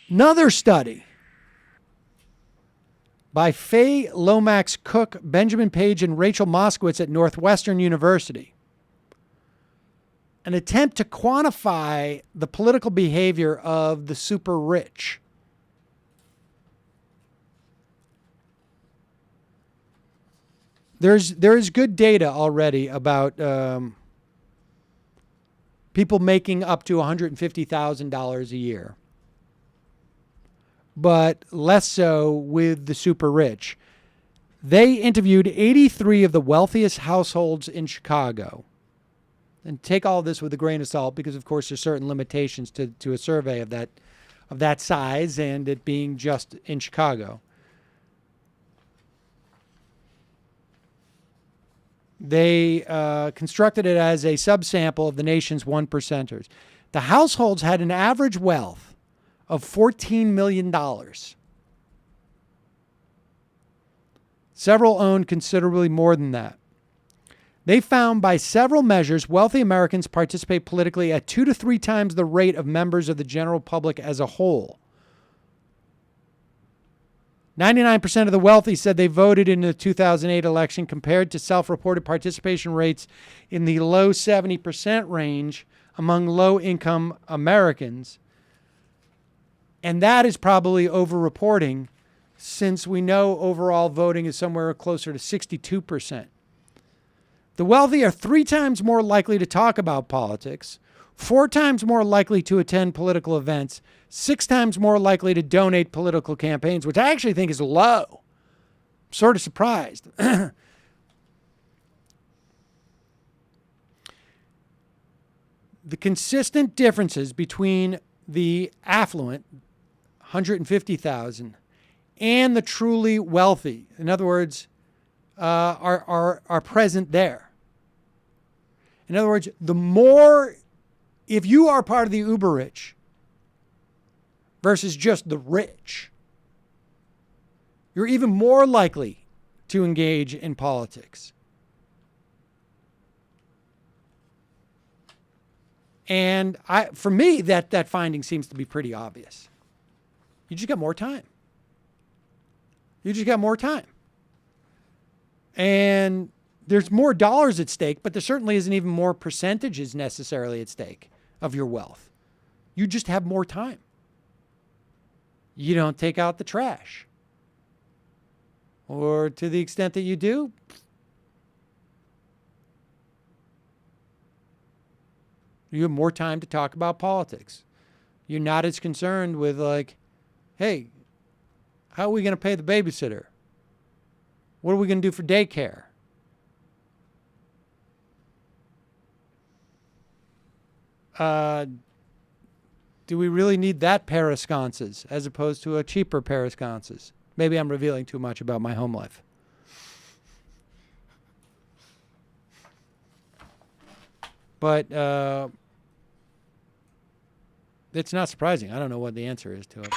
Another study by Faye Lomax Cook, Benjamin Page, and Rachel Moskowitz at Northwestern University. An attempt to quantify the political behavior of the super rich. There's good data already about people making up to $150,000 a year, but less so with the super rich. They interviewed 83 of the wealthiest households in Chicago. And take all this with a grain of salt because, of course, there's certain limitations to a survey of that size and it being just in Chicago. They constructed it as a subsample of the nation's 1%ers. The households had an average wealth of $14 million. Several owned considerably more than that. They found by several measures, wealthy Americans participate politically at 2 to 3 times the rate of members of the general public as a whole. 99% of the wealthy said they voted in the 2008 election compared to self-reported participation rates in the low 70% range among low-income Americans. And that is probably over-reporting since we know overall voting is somewhere closer to 62%. The wealthy are 3 times more likely to talk about politics, 4 times more likely to attend political events, 6 times more likely to donate political campaigns, which I actually think is low. I'm sort of surprised. The consistent differences between the affluent, 150,000, and the truly wealthy, in other words, are present there. In other words, the more, if you are part of the uber rich versus just the rich, you're even more likely to engage in politics. And for me, that finding seems to be pretty obvious. You just got more time. You just got more time. And there's more dollars at stake, but there certainly isn't even more percentages necessarily at stake of your wealth. You just have more time. You don't take out the trash. Or to the extent that you do, you have more time to talk about politics. You're not as concerned with like, hey, how are we going to pay the babysitter? What are we going to do for daycare? Do we really need that pair of sconces as opposed to a cheaper pair of sconces? Maybe I'm revealing too much about my home life. But it's not surprising. I don't know what the answer is to it.